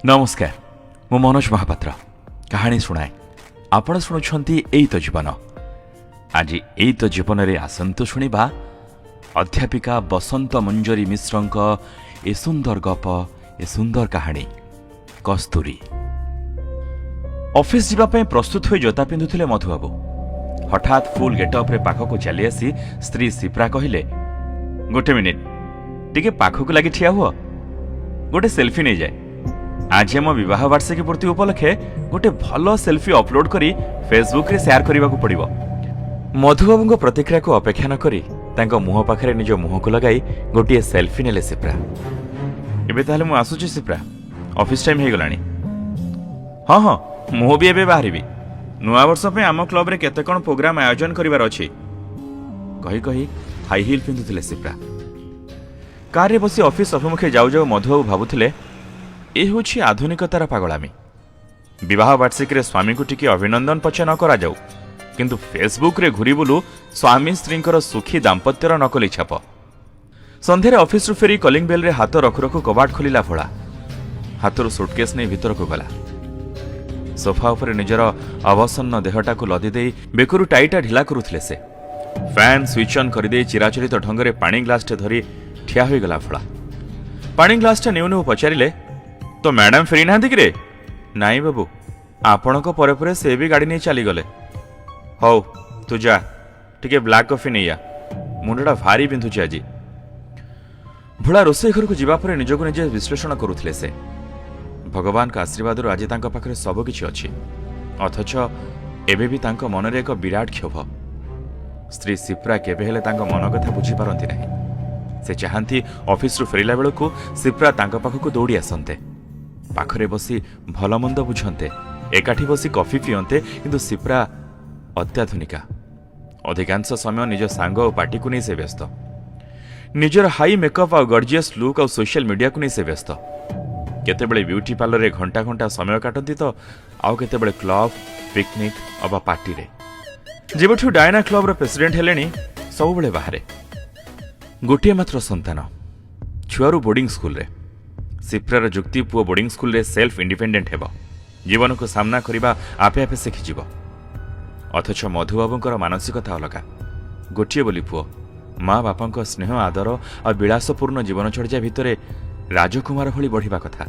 नमस्कार मु मनोज महापात्र कहानी शुणाए आपण शुणुछंती एई तो जीवन। आज एई तो जीवन रे आसंतु शुणिबा अध्यापिका बसंत मंजरी मिश्रंक ए सुंदर गप ए सुंदर कहानी कस्तूरी। ऑफिस जीवा पे प्रस्तुत होई जोता पिंधुथिले मधुबाबू हठात फुल गेटअप रे पाखको चली आसी स्त्री सिप्रा कहिले, गोटे मिनिट टिके पाखको लागि ठिया हुआ, गोटे सेल्फी नहीं जाए। आज आम विवाह वार्षिकी पूर्ति उपलक्षे गोटे भल सेल्फी अपलोड करी फेसबुक रे शेयर करने को पड़िबो। मधुबाबू प्रतिक्रिया को अपेक्षा न करी तांको मुह पाखरे निज मुह को लगाई गोटे सेल्फी नेले सिप्रा। एबे ताहले मु आसुची सिप्रा, ऑफिस टाइम हे गलानी। हाँ हाँ मु भी एबे बाहरिबी, नुआ वर्ष पे आम क्लब रे केते कोन प्रोग्राम आयोजन करिवार अछि। कही कही हाई हिल पिंधुथिले सिप्रा। कार रे बसी ऑफिस अभिमुखे जाऊ जाऊ मधुबाबू भाबुथिले ए होछि आधुनिकतार पागलामी। विवाह वार्षिक रे स्वामी को टिके अभिनंदन पछे न करा जाऊ, किंतु फेसबुक रे घुरी बुलू स्वामी स्त्रींकर सुखी दाम्पत्यर नकली छाप। संध्यारे ऑफिस रु फेरी कलिंग बेल रे हाथ रखु रखु कबाट खोलिला भोला हाथरू सुटकेस नहीं भीतर को गला। सोफा उपरे निजर अवसन्न देहटा को लदी दे बेकुरु टाइटा ढिला करुथिले से। फैन स्विच ऑन करदे चिराचरित ढंगरे पानी ग्लास टे धरी ठिया होई गला भोला। पानी ग्लास टे नेउ पचारिले, तो मैडम फेरी ना रे? नाई बाबू, आपण को परे परे से भी गाड़ी नहीं चली गले। हौ तू जा टिके ब्लैक कॉफी नहीं आ, मुंडा भारी बिंधुची आज। भोला रोषेई घर को जीवा परे निजको निजे विश्लेषण करुथिले से। भगवान का आशीर्वाद आज तांको पाखरे सब किछि अछि, अथच एबे भी तांको मनरे एक विराट क्षोभ। स्त्री सिप्रा केबे हेले तांको मन कथा बुझी पारंती नाही। से चाहंती ऑफिस रु फेरिला बेलକୁ सिप्रा तांको पाखକୁ दौड़ी आसंते, पाखरे बसी भलमंद बुझंते, एकाठी बसी कॉफी पियंते। किंतु सिप्रा अत्याधुनिका, अधिकांश समय निज सांग और पार्टी को नहीं से व्यस्त। निजर हाई मेकअप और गॉर्जियस लुक और सोशल मीडिया को नहीं से व्यस्त। केतेबेले ब्यूटी पार्लर रे घंटा घंटा समय काटती तो आउ केतेबेले क्लब पिकनिक अबा पार्टी रे। जेबठु डायना क्लब रो प्रेसिडेंट हेलेनी सब बेले बाहरे। गोटे मात्र संतान, छुआरू बोर्डिंग स्कूल रे। सिप्रार जुक्ति पुओ बोर्डिंग स्कूल रे सेल्फ इंडिपेंडेंट हेबो, जीवन को सामना करिबा आपे आपे शिखिजिवो। अथच मधुबाबूंकर मानसिकता अलगा। गोटे बोली पुओ, माँ बापांक स्नेह आदर और विलासपूर्ण जीवनचर्या भितरे राजकुमार भली बढ़िबा कथा,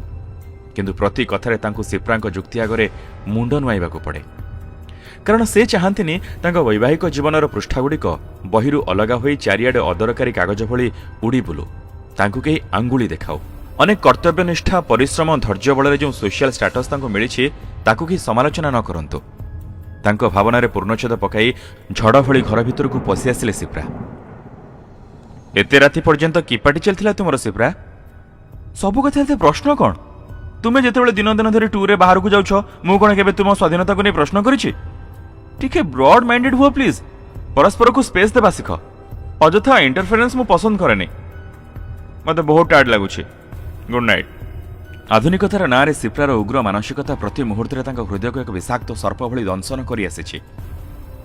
किंतु प्रति कथारे तांकु सिप्रांक जुक्ति आगरे मुंड नुआइबाकू पड़े। कारण से चाहंतिनी तांको वैवाहिक जीवनर पृष्ठागुड़िक बहिरू अलगा होई चारिआडे अदरकारी कागज भली उड़ी बुलू, तांकु केही आंगुली देखाऊ। अनेक कर्तव्यनिष्ठा परिश्रम धैर्य बल जो सोशल स्टाटस तांको मिलिछि ताकु कि समालोचना न करंतु। तांको भावनारे पूर्णछेद पकाई झड़ भली घर भितर को पशि आसिले सिप्रा। एते राति पर्यंत कि पार्टी चलथिला तुमर सिप्रा? सबु कथा एते प्रश्न कोन? तुमे जेतेबेले दिन दिन धरि टूर रे बाहर को जाउछो, मु कोन केबे तुम स्वाधीनता को नै प्रश्न करिछि? टिके ब्रॉड माइंडेड हुआ प्लीज, परस्पर को स्पेस देबा सिख। अजथा इंटरफेरेंस मु पसंद करेनी, मते बहुत टायर्ड लागुछि। Good night. आधुनिकतार ना रे सिप्रार उग्र मानसिकता प्रति मुहूर्त हृदय को एक विषाक्त सर्प भली दंशन कर आसी।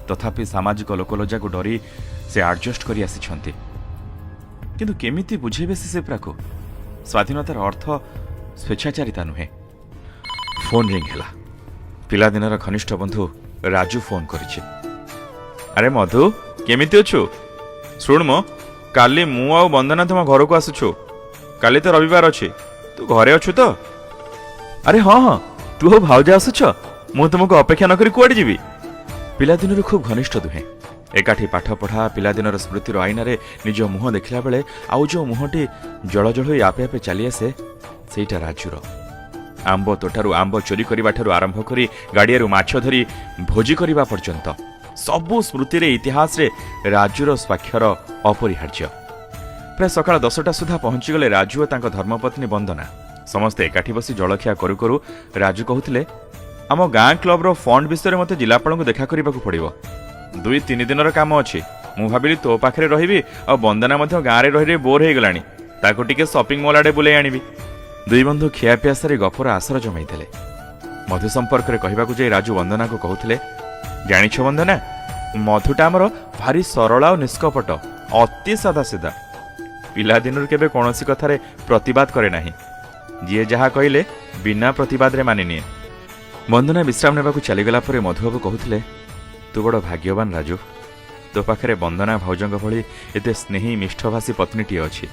तथापि सामाजिक लोकलज्जा को डरी से एडजस्ट कर आसी। किंतु केमिति बुझेबे से सिप्रा को स्वाधीनतार अर्थ स्वेच्छाचारिता नुहे। फोन रिंग हैला। पिलादिनर घनिष्ठ बंधु राजू फोन करिछि। अरे मधु केमिति अछु? सुन मो, काली मु आ वंदना तुम घर को आसुछु। काली तो रविवार अच्छी, तू घरे अच्छु तो? अरे हाँ हाँ तू हो भाउजा आसुछ, मु तुमको अपेक्षा नकरी कुआडे जीवी। पिलादिनर खूब घनिष्ठ दुहे, एकाठी पाठ पढ़ा पिलादिनर स्मृतिर आईनारे निज मुह देखला बेले आउ जो मुहटी जल जल होई आपे आपे चली आसे सेटा राजूर। आंब तोठारू आंब चोरी करबा ठारू आरंभ करी गाड़ियारू माछ धरी भोजी करबा पर्यंत सबु स्मृति रे इतिहास रे राजूर स्वाक्षर अपरिहार्य। प्राय सकाळ 10टा सुधा पहुंची गले राजू और तांको धर्मपत्नी वंदना। समस्ते एकाठी बसी जलखिया करू करू राजू कहूथिले, आम गाँ क्लब रो फंड विषय मते जिलापाल को देखा करबाकू पड़िबो। 2-3 दिनर काम अछि। मु भाबिली तो पाखरे रहिबी और वंदना मध्य गाँ रे रहि बोर हे गलानी, ताको टिके शॉपिंग मॉल आडे बुले आनिबी। दुई बंधु खिया पिया सारी गपर आसर जमाइथिले। मधु संपर्क रे कहबाकू जे राजू वंदना को कहूथिले, जानिछ वंदना, मधुटा हमर भारी सरला और निष्कपट, अति सादा सीधा। पिला दिनर केबे कोनोसी कथारे प्रतिवाद करे नाही। ଯିଏ ଯାହା କହିଲେ ବିନା ପ୍ରତିବାଦରେ ମାନିନିଏ। ବନ୍ଦନା ବିଶ୍ରାମ ନେବାକୁ ଚାଲିଗଲା ପରେ ମଧୁବାବୁ କହୁଥିଲେ, ତୁ ବଡ଼ ଭାଗ୍ୟବାନ ରାଜୁ, ତୋ ପାଖରେ ବନ୍ଦନା ଭାଉଜଙ୍କ ଭଳି ଏତେ ସ୍ନେହୀ ମିଷ୍ଠଭାଷୀ ପତ୍ନୀଟିଏ ଅଛି।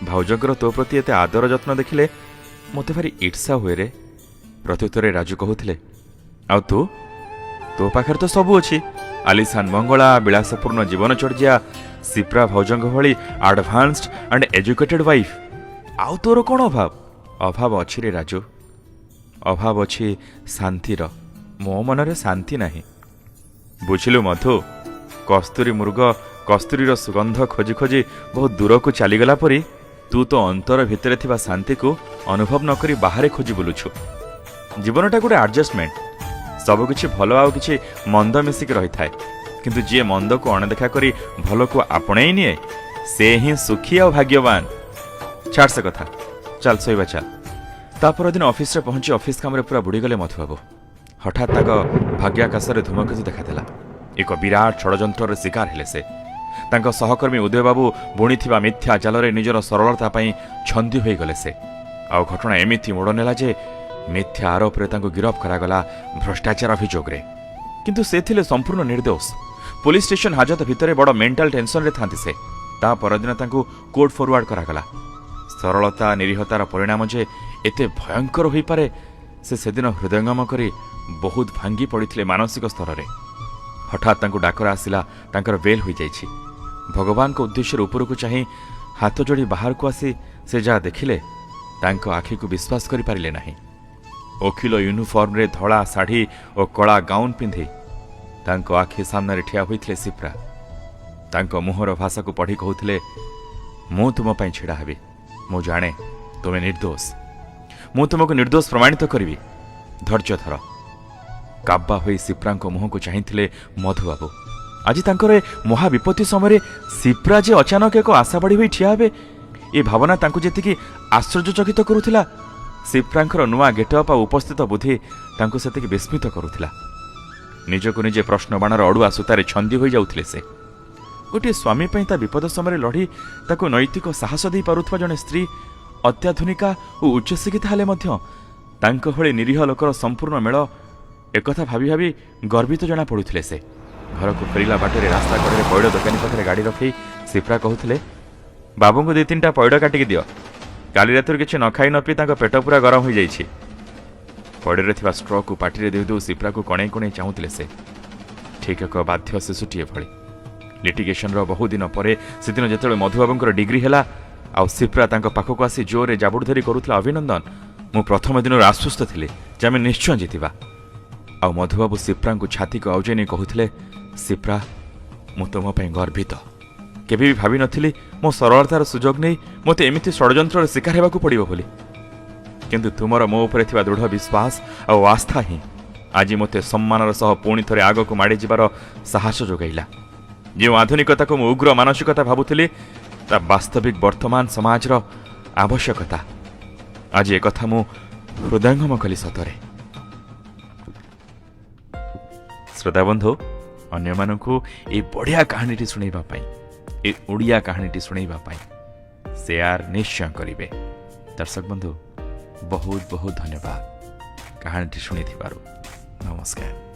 ଭାଉଜଙ୍କର ତୋ ପ୍ରତି ଏତେ ଆଦର ଯତ୍ନ ଦେଖିଲେ ମୋତେ ଭାରି ଇର୍ଷା ହୁଏ ରେ। ପ୍ରତ୍ୟୁତ୍ତରେ ରାଜୁ କହୁଥିଲେ, ଆଉ ତୋ ପାଖରେ ତ ସବୁ ଅଛି, ଆଲିସାନ ବଙ୍ଗଳା, ବିଳାସପୂର୍ଣ୍ଣ ଜୀବନଚର୍ଯ୍ୟା, ସିପ୍ରା ଭାଉଜଙ୍କ ଭଳି ଆଡଭାନ୍ସଡ ଆଣ୍ଡ ଏଜୁକେଟେଡ୍ ୱାଇଫ୍। ଆଉ ତୋର କ'ଣ ଅଭାବ? ଅଭାବ ଅଛି ରେ ରାଜୁ, ଅଭାବ ଅଛି ଶାନ୍ତିର। ମୋ ମନରେ ଶାନ୍ତି ନାହିଁ। ବୁଝିଲୁ ମଧୁ, କସ୍ତୁରୀ ମୃଗ କସ୍ତୁରୀର ସୁଗନ୍ଧ ଖୋଜି ଖୋଜି ବହୁତ ଦୂରକୁ ଚାଲିଗଲା ପରି ତୁ ତ ଅନ୍ତର ଭିତରେ ଥିବା ଶାନ୍ତିକୁ ଅନୁଭବ ନ କରି ବାହାରେ ଖୋଜି ବୁଲୁଛୁ। ଜୀବନଟା ଗୋଟେ ଆଡଜଷ୍ଟମେଣ୍ଟ। ସବୁକିଛି ଭଲ ଆଉ କିଛି ମନ୍ଦ ମିଶିକି ରହିଥାଏ, କିନ୍ତୁ ଯିଏ ମନ୍ଦକୁ ଅଣଦେଖା କରି ଭଲକୁ ଆପଣେଇ ନିଏ ସେ ହିଁ ସୁଖୀ ଆଉ ଭାଗ୍ୟବାନ। ଛାଡ଼ ସେ କଥା, ଚାଲ ଶୋଇବା ଚାଲ। ତା ପରଦିନ ଅଫିସରେ ପହଞ୍ଚି ଅଫିସ କାମରେ ପୁରା ବୁଡ଼ିଗଲେ ମଧୁବାବୁ। ହଠାତ୍ ତାଙ୍କ ଭାଗ୍ୟାକାଶରେ ଧୂମକେତୁ ଦେଖାଦେଲା। ଏକ ବିରାଟ ଷଡ଼ଯନ୍ତ୍ରର ଶିକାର ହେଲେ ସେ। ତାଙ୍କ ସହକର୍ମୀ ଉଦୟବାବୁ ବୁଣିଥିବା ମିଥ୍ୟା ଜାଲରେ ନିଜର ସରଳତା ପାଇଁ ଛନ୍ଦି ହୋଇଗଲେ ସେ। ଆଉ ଘଟଣା ଏମିତି ମୋଡ଼ ନେଲା ଯେ ମିଥ୍ୟା ଆରୋପରେ ତାଙ୍କୁ ଗିରଫ କରାଗଲା ଭ୍ରଷ୍ଟାଚାର ଅଭିଯୋଗରେ। କିନ୍ତୁ ସେ ଥିଲେ ସମ୍ପୂର୍ଣ୍ଣ ନିର୍ଦ୍ଦୋଷ। ପୁଲିସ ଷ୍ଟେସନ ହାଜତ ଭିତରେ ବଡ଼ ମେଣ୍ଟାଲ ଟେନସନରେ ଥାନ୍ତି ସେ। ତା ପରଦିନ ତାଙ୍କୁ କୋର୍ଟ ଫରୱାର୍ଡ କରାଗଲା। ସରଳତା ନିରୀହତାର ପରିଣାମ ଯେ ଏତେ ଭୟଙ୍କର ହୋଇପାରେ ସେ ସେଦିନ ହୃଦୟଙ୍ଗମ କରି ବହୁତ ଭାଙ୍ଗି ପଡ଼ିଥିଲେ ମାନସିକ ସ୍ତରରେ। ହଠାତ୍ ତାଙ୍କୁ ଡାକରା ଆସିଲା, ତାଙ୍କର ବେଲ୍ ହୋଇଯାଇଛି। ଭଗବାନଙ୍କ ଉଦ୍ଦେଶ୍ୟରେ ଉପରକୁ ଚାହିଁ ହାତ ଯୋଡ଼ି ବାହାରକୁ ଆସି ସେ ଯାହା ଦେଖିଲେ ତାଙ୍କ ଆଖିକୁ ବିଶ୍ୱାସ କରିପାରିଲେ ନାହିଁ। ଓକିଲ ୟୁନିଫର୍ମରେ ଧଳା ଶାଢ଼ୀ ଓ କଳା ଗାଉନ୍ ପିନ୍ଧି ତାଙ୍କ ଆଖି ସାମ୍ନାରେ ଠିଆ ହୋଇଥିଲେ ସିପ୍ରା। ତାଙ୍କ ମୁହଁର ଭାଷାକୁ ପଢ଼ି କହୁଥିଲେ, ମୁଁ ତୁମ ପାଇଁ ଛିଡ଼ା ହେବି। ମୁଁ ଜାଣେ ତୁମେ ନିର୍ଦ୍ଦୋଷ। ମୁଁ ତୁମକୁ ନିର୍ଦ୍ଦୋଷ ପ୍ରମାଣିତ କରିବି। ଧୈର୍ଯ୍ୟ ଧର। କାବା ହୋଇ ସିପ୍ରାଙ୍କ ମୁହଁକୁ ଚାହିଁଥିଲେ ମଧୁବାବୁ। ଆଜି ତାଙ୍କର ଏ ମହାବିପତ୍ତି ସମୟରେ ସିପ୍ରା ଯେ ଅଚାନକ ଏକ ଆଶାବାଢ଼ୀ ହୋଇ ଠିଆ ହେବେ, ଏ ଭାବନା ତାଙ୍କୁ ଯେତିକି ଆଶ୍ଚର୍ଯ୍ୟଚକିତ କରୁଥିଲା, ସିପ୍ରାଙ୍କର ନୂଆ ଗେଟଅପ୍ ଆଉ ଉପସ୍ଥିତ ବୁଦ୍ଧି ତାଙ୍କୁ ସେତିକି ବିସ୍ମିତ କରୁଥିଲା। ନିଜକୁ ନିଜେ ପ୍ରଶ୍ନବାଣର ଅଡ଼ୁଆ ସୂତାରେ ଛନ୍ଦି ହୋଇଯାଉଥିଲେ ସେ। ଗୋଟିଏ ସ୍ୱାମୀ ପାଇଁ ତା ବିପଦ ସମୟରେ ଲଢ଼ି ତାକୁ ନୈତିକ ସାହସ ଦେଇପାରୁଥିବା ଜଣେ ସ୍ତ୍ରୀ ଅତ୍ୟାଧୁନିକା ଓ ଉଚ୍ଚଶିକ୍ଷିତା ହେଲେ ମଧ୍ୟ ତାଙ୍କ ଭଳି ନିରୀହ ଲୋକର ସମ୍ପୂର୍ଣ୍ଣ ମେଳ, ଏକଥା ଭାବି ଭାବି ଗର୍ବିତ ଜଣାପଡ଼ୁଥିଲେ ସେ। ଘରକୁ ଫେରିଲା ବାଟରେ ରାସ୍ତା କଡ଼ରେ ପଇଡ଼ ଦୋକାନୀ ପାଖରେ ଗାଡ଼ି ରଖି ସିପ୍ରା କହୁଥିଲେ, ବାବୁଙ୍କୁ 2-3ଟା ପଇଡ଼ କାଟିକି ଦିଅ। କାଲି ରାତିରୁ କିଛି ନ ଖାଇ ନ ପିଇ ତାଙ୍କ ପେଟ ପୁରା ଗରମ ହୋଇଯାଇଛି। ପଇଡ଼ରେ ଥିବା ଷ୍ଟ୍ରକୁ ପାଟିରେ ଦେଉ ଦେଉ ସିପ୍ରାକୁ କଣେଇ କଣେଇ ଚାହୁଁଥିଲେ ସେ, ଠିକ୍ ଏକ ବାଧ୍ୟ ଶିଶୁଟିଏ ଭଳି। ଲିଟିଗେସନର ବହୁଦିନ ପରେ ସେଦିନ ଯେତେବେଳେ ମଧୁବାବୁଙ୍କର ଡିଗ୍ରୀ ହେଲା ଆଉ ସିପ୍ରା ତାଙ୍କ ପାଖକୁ ଆସି ଜୋରରେ ଜାବୁଡ଼ି ଧରି କରୁଥିଲା ଅଭିନନ୍ଦନ, ମୁଁ ପ୍ରଥମ ଦିନରୁ ଆଶ୍ୱସ୍ତ ଥିଲି ଯେ ଆମେ ନିଶ୍ଚୟ ଜିତିବା। ଆଉ ମଧୁବାବୁ ସିପ୍ରାଙ୍କୁ ଛାତିକୁ ଆଉଜାଇ ନେଇ କହୁଥିଲେ, ସିପ୍ରା, ମୁଁ ତୁମ ପାଇଁ ଗର୍ବିତ। କେବେ ବି ଭାବିନଥିଲି ମୋ ସରଳତାର ସୁଯୋଗ ନେଇ ମୋତେ ଏମିତି ଷଡ଼ଯନ୍ତ୍ରର ଶିକାର ହେବାକୁ ପଡ଼ିବ ବୋଲି। କିନ୍ତୁ ତୁମର ମୋ ଉପରେ ଥିବା ଦୃଢ଼ ବିଶ୍ୱାସ ଆଉ ଆସ୍ଥା ହିଁ ଆଜି ମୋତେ ସମ୍ମାନର ସହ ପୁଣି ଥରେ ଆଗକୁ ମାଡ଼ି ଯିବାର ସାହସ ଯୋଗାଇଲା। ଯେଉଁ ଆଧୁନିକତାକୁ ମୁଁ ଉଗ୍ର ମାନସିକତା ଭାବୁଥିଲି, ତା ବାସ୍ତବିକ ବର୍ତ୍ତମାନ ସମାଜର ଆବଶ୍ୟକତା। ଆଜି ଏକଥା ମୁଁ ହୃଦୟଙ୍ଗମ କଲି ସତରେ। ଶ୍ରୋତାବନ୍ଧୁ, ଅନ୍ୟମାନଙ୍କୁ ଏ ବଢ଼ିଆ କାହାଣୀଟି ଶୁଣାଇବା ପାଇଁ, ଏ ଓଡ଼ିଆ କାହାଣୀଟି ଶୁଣାଇବା ପାଇଁ ସେୟାର ନିଶ୍ଚୟ କରିବେ। ଦର୍ଶକ ବନ୍ଧୁ, ବହୁତ ବହୁତ ଧନ୍ୟବାଦ କାହାଣୀଟି ଶୁଣିଥିବାରୁ। ନମସ୍କାର।